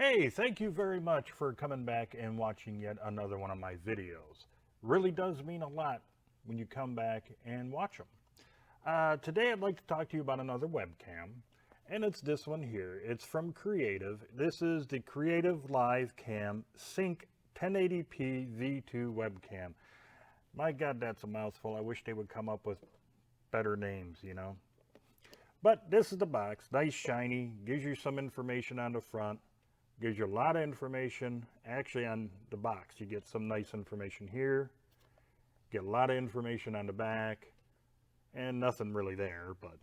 Hey, thank you very much for coming back and watching yet another one of my videos. Really does mean a lot when you come back and watch them. Today I'd like to talk to you about another webcam, and it's this one here. It's from Creative. This is the Creative Live Cam Sync 1080p V2 webcam. My God, that's a mouthful. I wish they would come up with better names. But this is the box, nice shiny, gives you some information on the front. Gives you a lot of information actually on the box. You get some nice information here, get a lot of information on the back, and nothing really there, but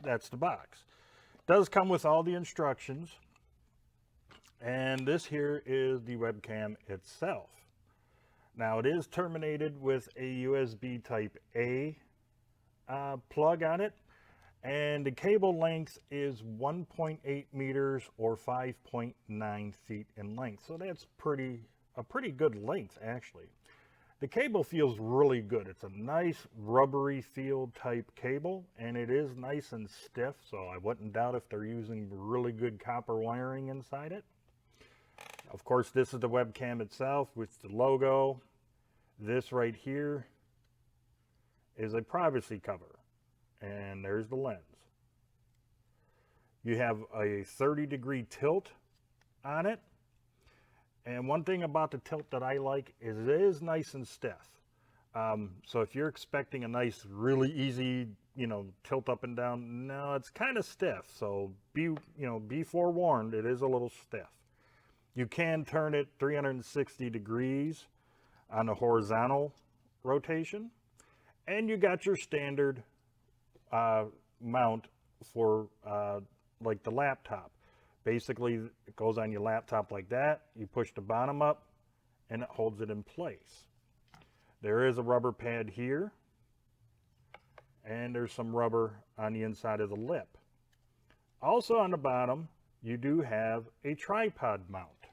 that's the box. It does come with all the instructions, and this here is the webcam itself. Now it is terminated with a USB type A plug on it, and the cable length is 1.8 meters or 5.9 feet in length. So that's a pretty good length actually. The cable feels really good. It's a nice rubbery feel type cable, and it is nice and stiff, so I wouldn't doubt if they're using really good copper wiring inside it. Of course, this is the webcam itself with the logo. This right here is a privacy cover. And there's the lens. You have a 30-degree tilt on it. And one thing about the tilt that I like is it is nice and stiff. So if you're expecting a nice, really easy, tilt up and down, no, it's kind of stiff. So be forewarned, it is a little stiff. You can turn it 360 degrees on the horizontal rotation. And you got your standard mount for like the laptop. Basically, it goes on your laptop like that. You push the bottom up and it holds it in place. There is a rubber pad here, and there's some rubber on the inside of the lip. Also on the bottom, you do have a tripod mount,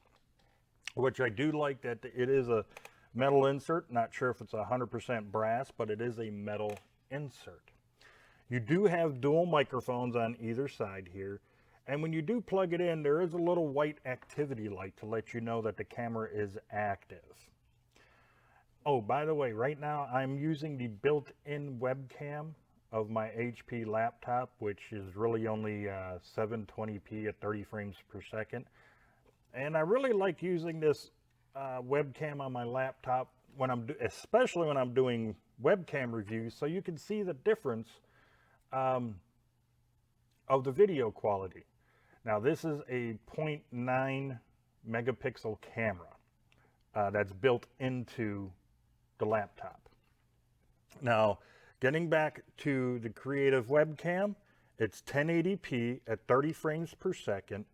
which I do like that it is a metal insert. Not sure if it's 100% brass, but it is a metal insert. You do have dual microphones on either side here, and when you do plug it in, there is a little white activity light to let you know that the camera is active. Oh, by the way, right now I'm using the built-in webcam of my HP laptop, which is really only 720p at 30 frames per second. And I really like using this webcam on my laptop especially when I'm doing webcam reviews, so you can see the difference of the video quality. Now this is a 0.9 megapixel camera that's built into the laptop. Now, getting back to the Creative webcam, it's 1080p at 30 frames per second,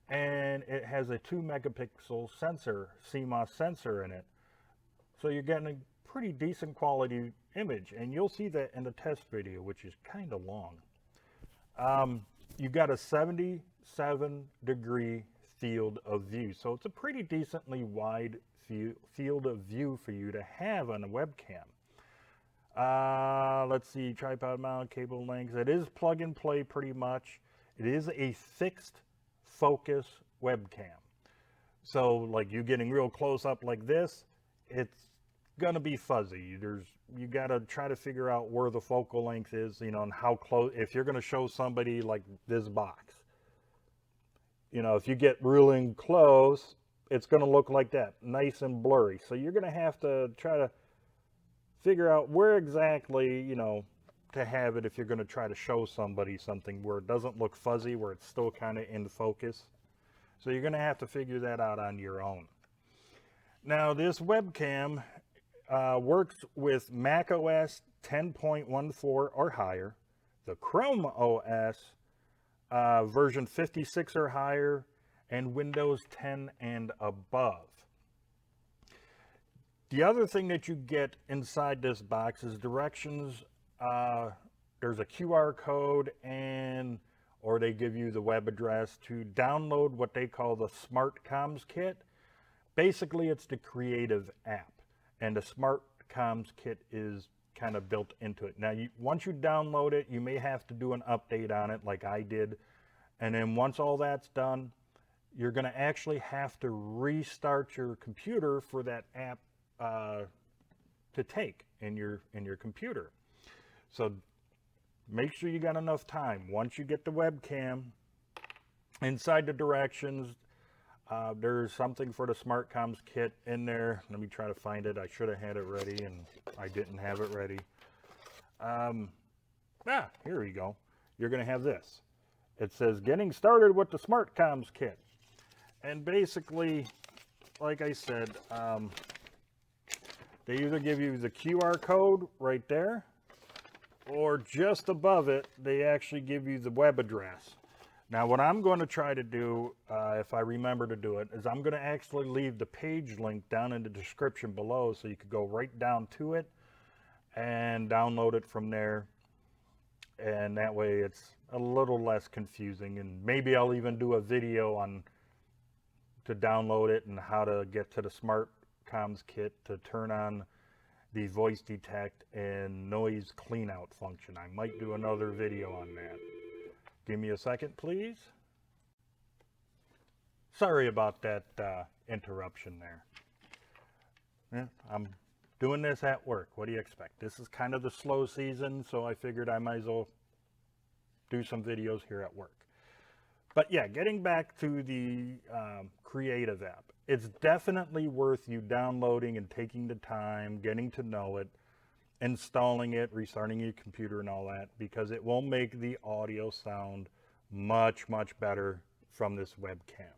and it has a 2 megapixel sensor, CMOS sensor in it. So you're getting a pretty decent quality image, and you'll see that in the test video, which is kind of long. You got a 77-degree field of view, so it's a pretty decently wide field of view for you to have on a webcam. Let's see, tripod mount, cable length. It is plug and play pretty much. It is a fixed focus webcam. So like you getting real close up like this, it's gonna be fuzzy. You gotta try to figure out where the focal length is, and how close. If you're gonna show somebody like this box, if you get really close, it's gonna look like that, nice and blurry. So you're gonna have to try to figure out where exactly, to have it if you're gonna try to show somebody something where it doesn't look fuzzy, where it's still kind of in focus. So you're gonna have to figure that out on your own. Now this webcam works with Mac OS 10.14 or higher, the Chrome OS version 56 or higher, and Windows 10 and above. The other thing that you get inside this box is directions. There's a QR code or they give you the web address to download what they call the Smart Comms Kit. Basically, it's the Creative app, and the Smart Comms Kit is kind of built into it. Now, once you download it, you may have to do an update on it like I did, and then once all that's done, you're going to actually have to restart your computer for that app to take in your computer. So make sure you got enough time. Once you get the webcam, inside the directions, there's something for the SmartComs kit in there. Let me try to find it. I should have had it ready and I didn't have it ready. Here we go. You're going to have this. It says getting started with the SmartComs kit. And basically, like I said, they either give you the QR code right there, or just above it, they actually give you the web address. Now, what I'm going to try to do, if I remember to do it, is I'm going to actually leave the page link down in the description below so you could go right down to it and download it from there. And that way it's a little less confusing. And maybe I'll even do a video on to download it and how to get to the SmartComs kit to turn on the voice detect and noise clean out function. I might do another video on that. Give me a second, please. Sorry about that interruption there. Yeah, I'm doing this at work. What do you expect? This is kind of the slow season, so I figured I might as well do some videos here at work. But yeah, getting back to the Creative app, it's definitely worth you downloading and taking the time, getting to know it, installing it, restarting your computer and all that, because it will make the audio sound much, much better from this webcam.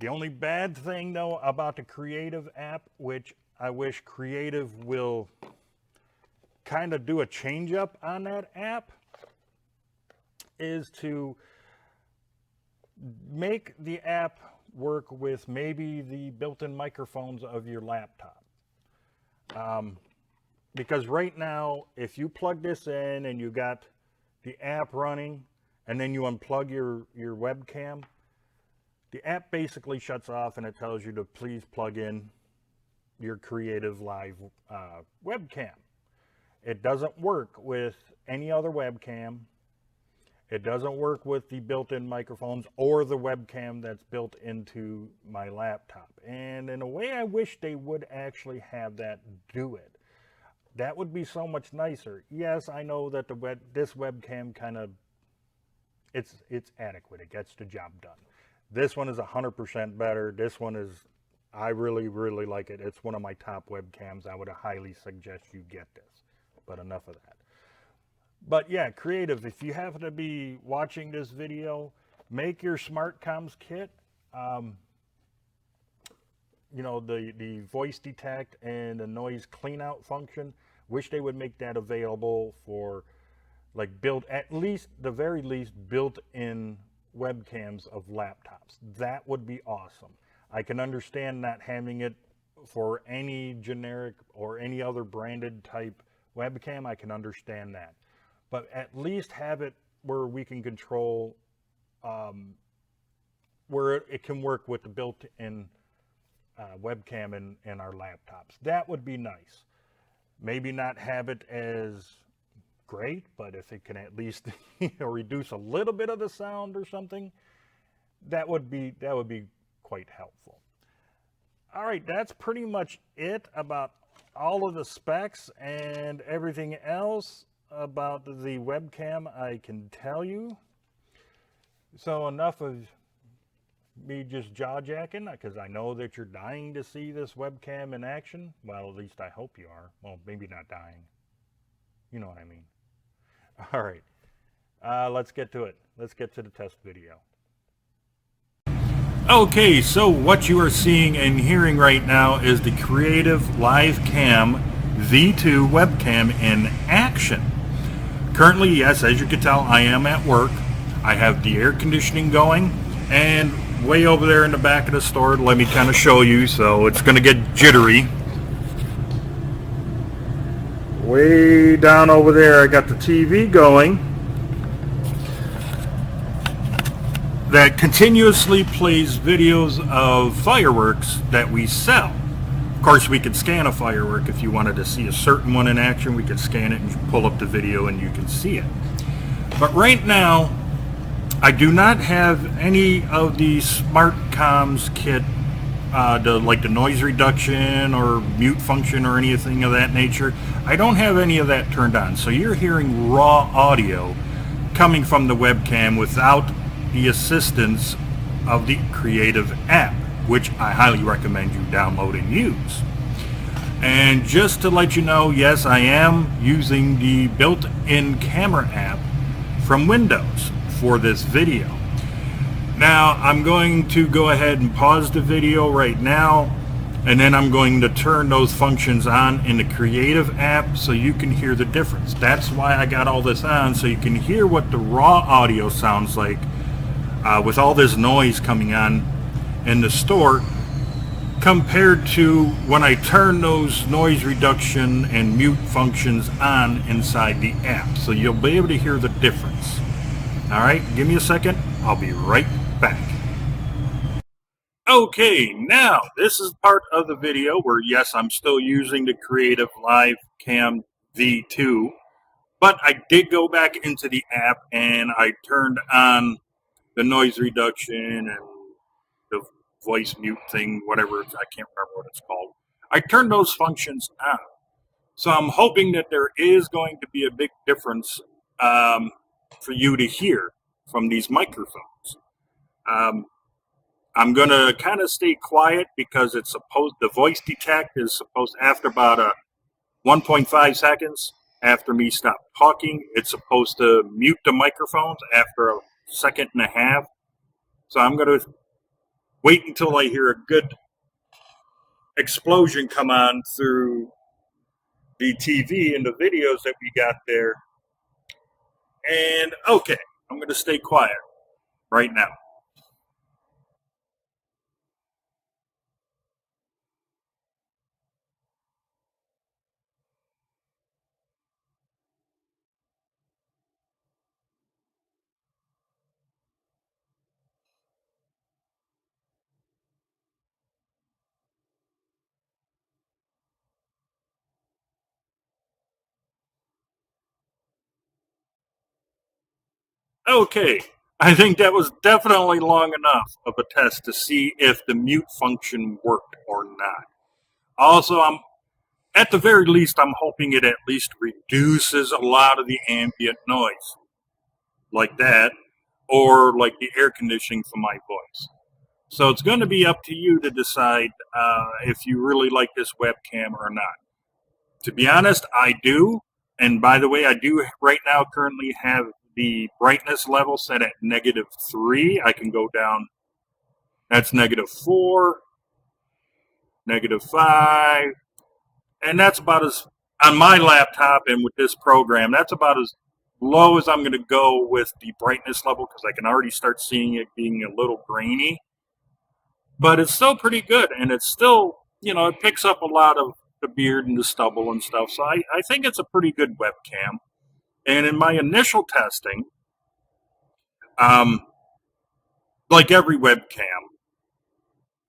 The only bad thing though about the Creative app, which I wish Creative will kind of do a change up on that app, is to make the app work with maybe the built-in microphones of your laptop. Because right now, if you plug this in and you got the app running and then you unplug your webcam, the app basically shuts off and it tells you to please plug in your Creative Live webcam. It doesn't work with any other webcam. It doesn't work with the built-in microphones or the webcam that's built into my laptop. And in a way, I wish they would actually have that do it. That would be so much nicer. Yes, I know that this webcam kind of, it's adequate. It gets the job done. This one is 100% better. This one is, I really, really like it. It's one of my top webcams. I would highly suggest you get this. But enough of that. But yeah, Creative, if you happen to be watching this video, make your SmartComs kit, you know, the voice detect and the noise clean out function. Wish they would make that available for like at least, the very least, built-in webcams of laptops. That would be awesome. I can understand not having it for any generic or any other branded type webcam. I can understand that. But at least have it where we can control, where it can work with the built-in webcam in our laptops. That would be nice. Maybe not have it as great, but if it can at least reduce a little bit of the sound or something, that would be quite helpful. All right, that's pretty much it about all of the specs and everything else about the webcam I can tell you. So enough of me just jaw-jacking, because I know that you're dying to see this webcam in action. Well, at least I hope you are. Well, maybe not dying. You know what I mean. All right, let's get to it. Let's get to the test video. Okay, so what you are seeing and hearing right now is the Creative Live Cam V2 webcam in action. Currently, yes, as you can tell, I am at work. I have the air conditioning going, and way over there in the back of the store, let me kind of show you, so it's going to get jittery. Way down over there, I got the TV going that continuously plays videos of fireworks that we sell. Of course, we could scan a firework. If you wanted to see a certain one in action, we could scan it and pull up the video and you can see it. But right now, I do not have any of the smart comms kit, like the noise reduction or mute function or anything of that nature. I don't have any of that turned on. So you're hearing raw audio coming from the webcam without the assistance of the Creative app, which I highly recommend you download and use. And just to let you know, yes, I am using the built-in camera app from Windows for this video. Now I'm going to go ahead and pause the video right now, and then I'm going to turn those functions on in the Creative app so you can hear the difference. That's why I got all this on, so you can hear what the raw audio sounds like with all this noise coming on in the store, compared to when I turn those noise reduction and mute functions on inside the app. So you'll be able to hear the difference. All right, give me a second. I'll be right back. Okay, now this is part of the video where, yes, I'm still using the Creative Live Cam V2, but I did go back into the app and I turned on the noise reduction and the voice mute thing, whatever, I can't remember what it's called. I turned those functions on. So I'm hoping that there is going to be a big difference for you to hear from these microphones. I'm going to kind of stay quiet because it's supposed, the voice detect is supposed, after about 1.5 seconds after me stop talking, it's supposed to mute the microphones after a second and a half. So I'm going to wait until I hear a good explosion come on through the TV and the videos that we got there. And okay, I'm going to stay quiet right now. Okay, I think that was definitely long enough of a test to see if the mute function worked or not. Also, at the very least, I'm hoping it at least reduces a lot of the ambient noise, like that, or like the air conditioning for my voice. So it's going to be up to you to decide if you really like this webcam or not. To be honest, I do. And by the way, I do right now currently have the brightness level set at -3. I can go down. That's -4, -5. And that's about as, on my laptop and with this program, that's about as low as I'm going to go with the brightness level, because I can already start seeing it being a little grainy. But it's still pretty good, and it's still, it picks up a lot of the beard and the stubble and stuff. So I think it's a pretty good webcam. And in my initial testing, like every webcam,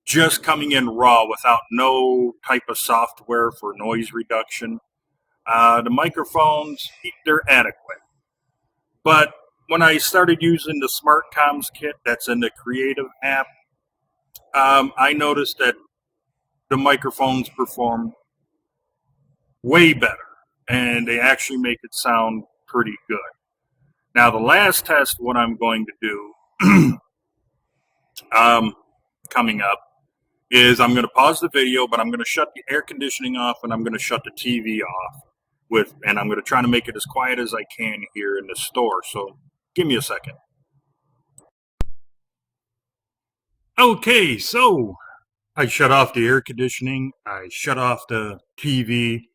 just coming in raw without no type of software for noise reduction, the microphones, they're adequate. But when I started using the Smart Comms kit that's in the Creative app, I noticed that the microphones perform way better, and they actually make it sound pretty good. Now, the last test, what I'm going to do coming up, is I'm going to pause the video, but I'm going to shut the air conditioning off and I'm going to shut the TV off and I'm going to try to make it as quiet as I can here in the store. So give me a second. Okay, so I shut off the air conditioning, I shut off the TV,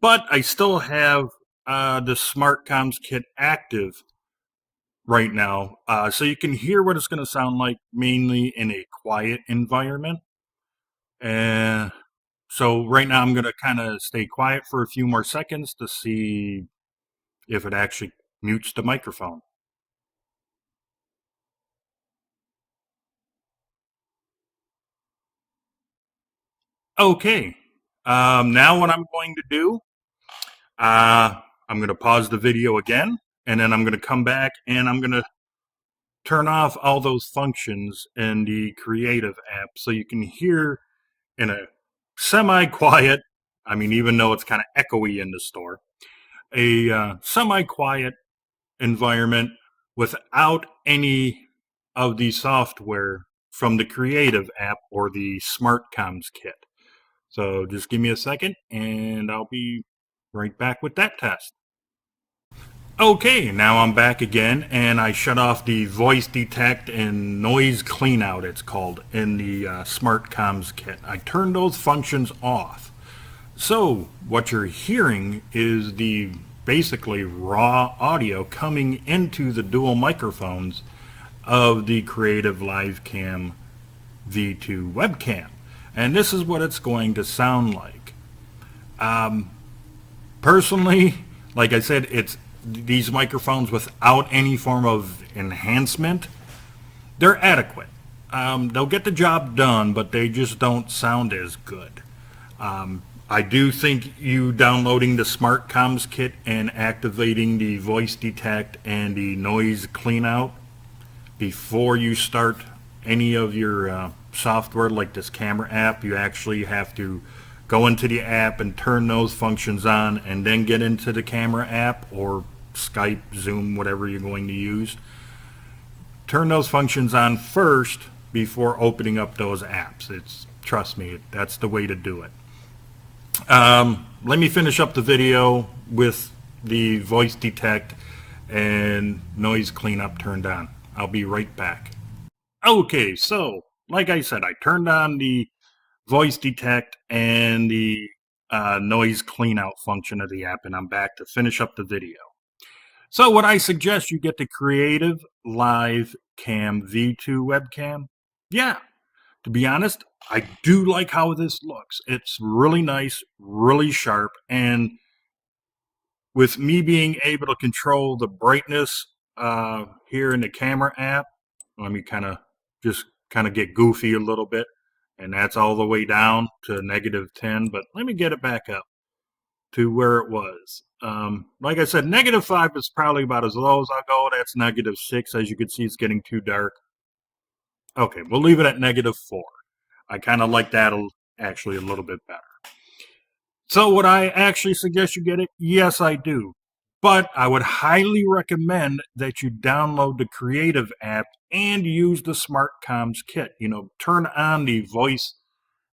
but I still have the Smart Comms kit active right now, so you can hear what it's going to sound like mainly in a quiet environment. And so right now I'm going to kind of stay quiet for a few more seconds to see if it actually mutes the microphone. Okay, now what I'm going to do, I'm going to pause the video again, and then I'm going to come back and I'm going to turn off all those functions in the Creative app so you can hear in a semi-quiet, I mean, even though it's kind of echoey in the store, a semi-quiet environment without any of the software from the Creative app or the Smart Comms kit. So just give me a second and I'll be right back with that test. Okay, now I'm back again and I shut off the voice detect and noise cleanout, it's called, in the Smart Comms kit. I turned those functions off. So what you're hearing is the basically raw audio coming into the dual microphones of the Creative Livecam V2 webcam. And this is what it's going to sound like. Personally, like I said, it's these microphones without any form of enhancement, they're adequate. They'll get the job done, but they just don't sound as good. I do think you downloading the Smart Comms kit and activating the voice detect and the noise cleanout before you start any of your software like this camera app, you actually have to go into the app and turn those functions on and then get into the camera app or Skype, Zoom, whatever you're going to use. Turn those functions on first before opening up those apps. Trust me, that's the way to do it. Let me finish up the video with the voice detect and noise cleanup turned on. I'll be right back. Okay, so like I said, I turned on the voice detect and the noise cleanout function of the app, and I'm back to finish up the video. So what I suggest you get the Creative Livecam V2 webcam. Yeah, to be honest, I do like how this looks. It's really nice, really sharp, and with me being able to control the brightness here in the camera app, let me kind of get goofy a little bit, and that's all the way down to -10, but let me get it back up to where it was. Like I said, -5 is probably about as low as I'll go. That's -6. As you can see, it's getting too dark. Okay, we'll leave it at -4. I kind of like that actually a little bit better. So would I actually suggest you get it? Yes, I do. But I would highly recommend that you download the Creative app and use the Smart Comms kit. You know, turn on the voice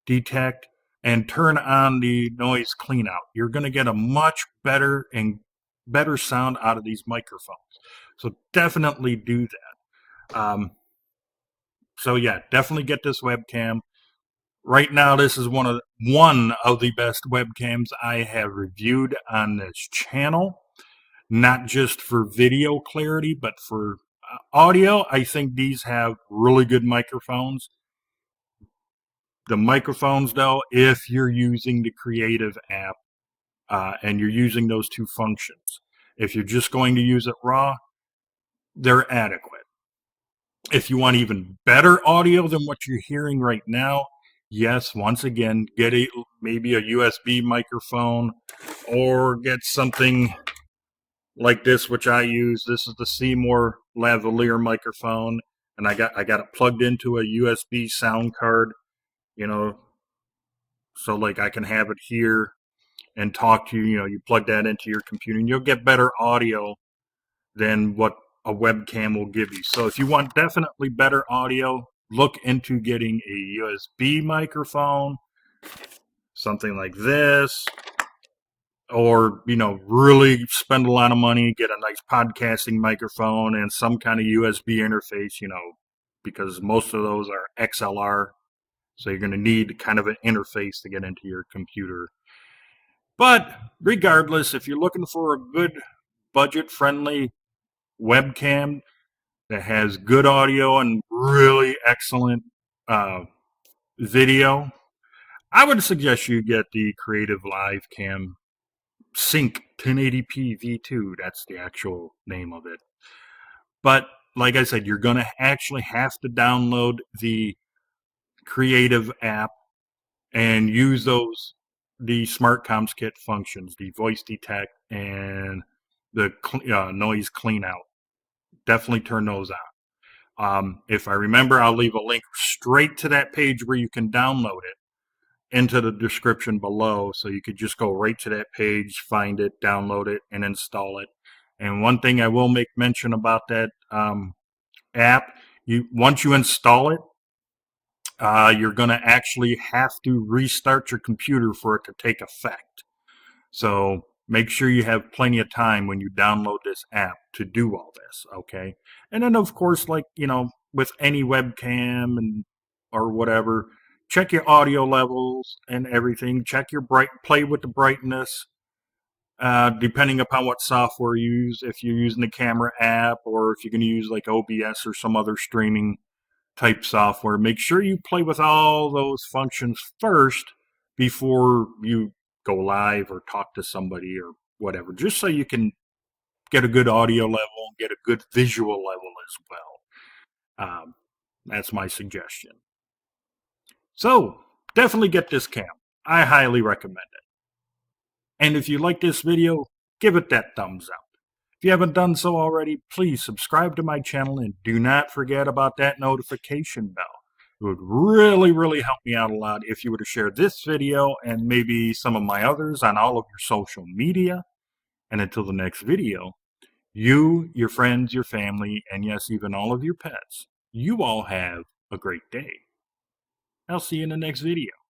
detect and turn on the noise cleanout. You're going to get a much better sound out of these microphones. So definitely do that. So yeah, definitely get this webcam. Right now, this is one of the best webcams I have reviewed on this channel. Not just for video clarity, but for audio. I think these have really good microphones. The microphones, though, if you're using the Creative app and you're using those two functions, if you're just going to use it raw, they're adequate. If you want even better audio than what you're hearing right now, yes, once again, get maybe a USB microphone or get something like this, which I use. This is the Seymour lavalier microphone, and I got it plugged into a USB sound card, you know, so like I can have it here and talk to you. You know, you plug that into your computer, and you'll get better audio than what a webcam will give you. So if you want definitely better audio, look into getting a USB microphone, something like this. Or, you know, really spend a lot of money, get a nice podcasting microphone and some kind of USB interface, you know, because most of those are XLR. So you're going to need kind of an interface to get into your computer. But regardless, if you're looking for a good budget-friendly webcam that has good audio and really excellent video, I would suggest you get the Creative Livecam Sync 1080p V2. That's the actual name of it. But like I said, you're going to actually have to download the Creative app and use the Smart Comms kit functions, the voice detect and the noise clean out. Definitely turn those on. If I remember, I'll leave a link straight to that page where you can download it into the description below, so you could just go right to that page, find it, download it, and install it. And one thing I will make mention about that app, once you install it, you're going to actually have to restart your computer for it to take effect. So make sure you have plenty of time when you download this app to do all this, okay? And then, of course, like, with any webcam and or whatever, check your audio levels and everything. Check your play with the brightness, depending upon what software you use. If you're using the camera app, or if you're going to use like OBS or some other streaming type software, make sure you play with all those functions first before you go live or talk to somebody or whatever, just so you can get a good audio level, get a good visual level as well. That's my suggestion. So definitely get this cam. I highly recommend it. And if you like this video, give it that thumbs up. If you haven't done so already, please subscribe to my channel and do not forget about that notification bell. It would really, really help me out a lot if you were to share this video and maybe some of my others on all of your social media. And until the next video, you, your friends, your family, and yes, even all of your pets, you all have a great day. I'll see you in the next video.